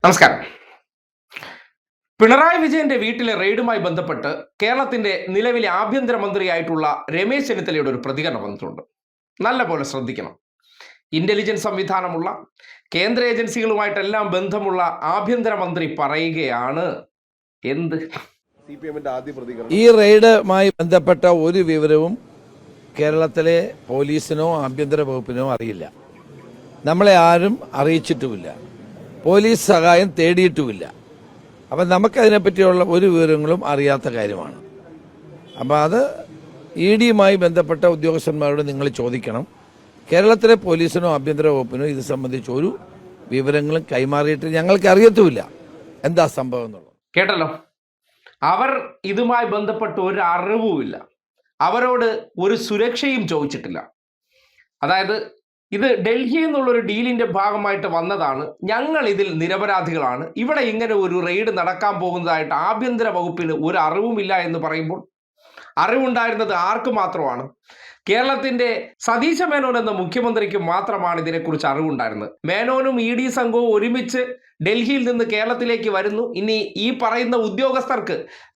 നമസ്കാരം. പിണറായി വിജയന്റെ വീട്ടിലെ റെയ്ഡുമായി ബന്ധപ്പെട്ട് കേരളത്തിന്റെ നിലവിലെ ആഭ്യന്തരമന്ത്രിയായിട്ടുള്ള രമേശ് ചെന്നിത്തലയുടെ ഒരു പ്രതികരണം വന്നിട്ടുണ്ട്. നല്ല പോലെ ശ്രദ്ധിക്കണം. ഇന്റലിജൻസ് സംവിധാനമുള്ള കേന്ദ്ര ഏജൻസികളുമായിട്ടെല്ലാം ബന്ധമുള്ള ആഭ്യന്തരമന്ത്രി പറയുകയാണ് എന്ത്? ഈ റെയ്ഡുമായി ബന്ധപ്പെട്ട ഒരു വിവരവും കേരളത്തിലെ പോലീസിനോ ആഭ്യന്തര വകുപ്പിനോ അറിയില്ല. നമ്മളെ ആരും അറിയിച്ചിട്ടുമില്ല. പോലീസ് സഹായം തേടിയിട്ടുമില്ല. അപ്പം നമുക്കതിനെപ്പറ്റിയുള്ള ഒരു വിവരങ്ങളും അറിയാത്ത കാര്യമാണ്. അപ്പം അത് ഡിയുമായി ബന്ധപ്പെട്ട ഉദ്യോഗസ്ഥന്മാരോട് നിങ്ങൾ ചോദിക്കണം. കേരളത്തിലെ പോലീസിനോ ആഭ്യന്തര വകുപ്പിനോ ഇത് സംബന്ധിച്ച് ഒരു വിവരങ്ങളും കൈമാറിയിട്ട് ഞങ്ങൾക്ക് അറിയത്തുമില്ല എന്താ സംഭവം എന്നുള്ളത്. കേട്ടല്ലോ, അവർ ഇതുമായി ബന്ധപ്പെട്ട് ഒരു അറിവുമില്ല. അവരോട് ഒരു സുരക്ഷയും ചോദിച്ചിട്ടില്ല. അതായത് ഇത് ഡൽഹിയിൽ നിന്നുള്ളൊരു ഡീലിന്റെ ഭാഗമായിട്ട് വന്നതാണ്, ഞങ്ങൾ ഇതിൽ നിരപരാധികളാണ്, ഇവിടെ ഇങ്ങനെ ഒരു റെയ്ഡ് നടക്കാൻ പോകുന്നതായിട്ട് ആഭ്യന്തര വകുപ്പിന് ഒരു അറിവുമില്ല എന്ന് പറയുമ്പോൾ അറിവുണ്ടായിരുന്നത് ആർക്ക് മാത്രമാണ്? കേരളത്തിന്റെ സതീശ മേനോൻ എന്ന മുഖ്യമന്ത്രിക്ക് മാത്രമാണ് ഇതിനെക്കുറിച്ച് അറിവുണ്ടായിരുന്നത്. മേനോനും ഡി സംഘവും ഒരുമിച്ച് ഡൽഹിയിൽ നിന്ന് കേരളത്തിലേക്ക് വരുന്നു. ഇനി ഈ പറയുന്ന ഉദ്യോഗസ്ഥർക്ക്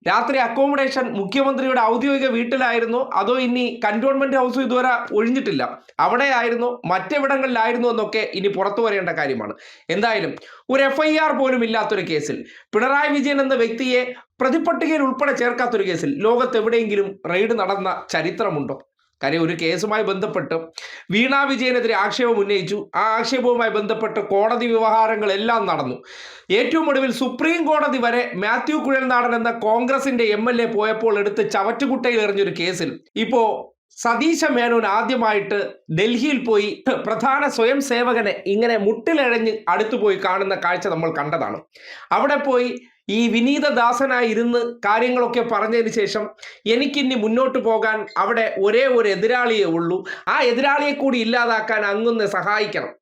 രാത്രി അക്കോമഡേഷൻ മുഖ്യമന്ത്രിയുടെ ഔദ്യോഗിക വീട്ടിലായിരുന്നു, അതോ ഇനി കന്റോൺമെന്റ് ഹൗസ് ഇതുവരെ ഒഴിഞ്ഞിട്ടില്ല, അവിടെ ആയിരുന്നു, മറ്റെവിടങ്ങളിലായിരുന്നു എന്നൊക്കെ ഇനി പുറത്തു വരേണ്ട കാര്യമാണ്. എന്തായാലും ഒരു FIR പോലും ഇല്ലാത്തൊരു കേസിൽ, പിണറായി വിജയൻ എന്ന വ്യക്തിയെ പ്രതിപട്ടികയിൽ ഉൾപ്പെടെ ചേർക്കാത്തൊരു കേസിൽ ലോകത്തെവിടെയെങ്കിലും റെയ്ഡ് നടന്ന ചരിത്രമുണ്ടോ? കാര്യം ഒരു കേസുമായി ബന്ധപ്പെട്ട് വീണ വിജയനെതിരെ ആക്ഷേപം ഉന്നയിച്ചു. ആ ആക്ഷേപവുമായി ബന്ധപ്പെട്ട് കോടതി വ്യവഹാരങ്ങളെല്ലാം നടന്നു. ഏറ്റവും ഒടുവിൽ സുപ്രീം കോടതി വരെ മാത്യു കുഴൽനാടൻ എന്ന കോൺഗ്രസിന്റെ MLA പോയപ്പോൾ എടുത്ത് ചവറ്റുകുട്ടയിൽ എറിഞ്ഞൊരു കേസിൽ ഇപ്പോൾ സതീശ മേനോൻ ആദ്യമായിട്ട് ഡൽഹിയിൽ പോയി പ്രധാന സ്വയം സേവകനെ ഇങ്ങനെ മുട്ടിലഴഞ്ഞ് അടുത്തുപോയി കാണുന്ന കാഴ്ച നമ്മൾ കണ്ടതാണ്. അവിടെ പോയി ഈ വിനീതദാസനായി ഇരുന്ന് കാര്യങ്ങളൊക്കെ പറഞ്ഞതിന് ശേഷം എനിക്കിനി മുന്നോട്ട് പോകാൻ അവിടെ ഒരേ ഒരു എതിരാളിയേ ഉള്ളൂ, ആ എതിരാളിയെ കൂടി ഇല്ലാതാക്കാൻ അങ്ങൊന്ന് സഹായിക്കണം,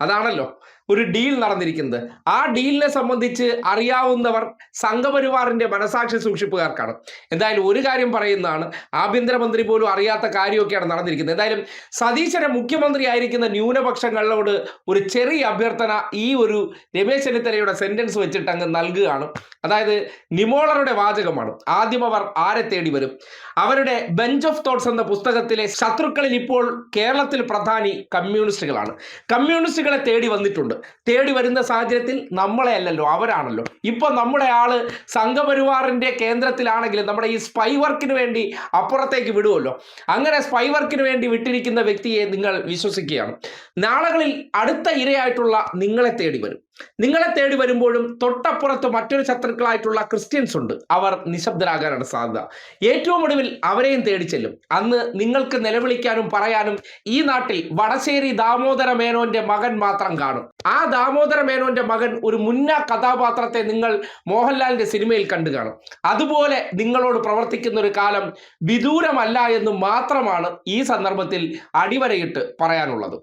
അതാണല്ലോ ഒരു ഡീൽ നടന്നിരിക്കുന്നത്. ആ ഡീലിനെ സംബന്ധിച്ച് അറിയാവുന്നവർ സംഘപരിവാറിന്റെ മനസാക്ഷി സൂക്ഷിപ്പുകാർക്കാണ്. എന്തായാലും ഒരു കാര്യം പറയുന്നതാണ്, ആഭ്യന്തരമന്ത്രി പോലും അറിയാത്ത കാര്യമൊക്കെയാണ് നടന്നിരിക്കുന്നത്. എന്തായാലും സതീശനെ മുഖ്യമന്ത്രി ആയിരിക്കുന്ന ന്യൂനപക്ഷങ്ങളോട് ഒരു ചെറിയ അഭ്യർത്ഥന ഈ ഒരു രമേശ് ചെന്നിത്തലയുടെ സെന്റൻസ് വെച്ചിട്ട് അങ്ങ് നൽകുകയാണ്. അതായത് നിമോളറുടെ വാചകമാണ്. ആദ്യം അവർ ആരെ തേടി വരും? അവരുടെ ബെഞ്ച് ഓഫ് തോട്ട്സ് എന്ന പുസ്തകത്തിലെ ശത്രുക്കളിൽ ഇപ്പോൾ കേരളത്തിൽ പ്രധാനി കമ്മ്യൂണിസ്റ്റുകളാണ്. കമ്മ്യൂണിസ്റ്റുകളെ തേടി വന്നിട്ടുണ്ട്. തേടി വരുന്ന സാഹചര്യത്തിൽ നമ്മളെ അല്ലല്ലോ, അവരാണല്ലോ. ഇപ്പൊ നമ്മുടെ ആള് സംഘപരിവാറിന്റെ കേന്ദ്രത്തിലാണെങ്കിലും നമ്മുടെ ഈ സ്പൈ വർക്കിന് വേണ്ടി അപ്പുറത്തേക്ക് വിടുമല്ലോ. അങ്ങനെ സ്പൈ വർക്കിന് വേണ്ടി വിട്ടിരിക്കുന്ന വ്യക്തിയെ നിങ്ങൾ വിശ്വസിക്കുകയാണ്. നാളുകളിൽ അടുത്ത ഇരയായിട്ടുള്ള നിങ്ങളെ തേടി വരും. നിങ്ങളെ തേടി വരുമ്പോഴും തൊട്ടപ്പുറത്ത് മറ്റൊരു ശത്രുക്കളായിട്ടുള്ള ക്രിസ്ത്യൻസ് ഉണ്ട്. അവർ നിശബ്ദരാകാനാണ് സാധ്യത. ഏറ്റവും ഒടുവിൽ അവരെയും തേടി ചെല്ലും. അന്ന് നിങ്ങൾക്ക് നിലവിളിക്കാനും പറയാനും ഈ നാട്ടിൽ വടശ്ശേരി ദാമോദര മേനോന്റെ മകൻ മാത്രം കാണും. ആ ദാമോദര മേനോന്റെ മകൻ ഒരു മുന്ന കഥാപാത്രത്തെ നിങ്ങൾ മോഹൻലാലിന്റെ സിനിമയിൽ കണ്ടു കാണും. അതുപോലെ നിങ്ങളോട് പ്രവർത്തിക്കുന്ന ഒരു കാലം വിദൂരമല്ല എന്ന് മാത്രമാണ് ഈ സന്ദർഭത്തിൽ അടിവരയിട്ട് പറയാനുള്ളത്.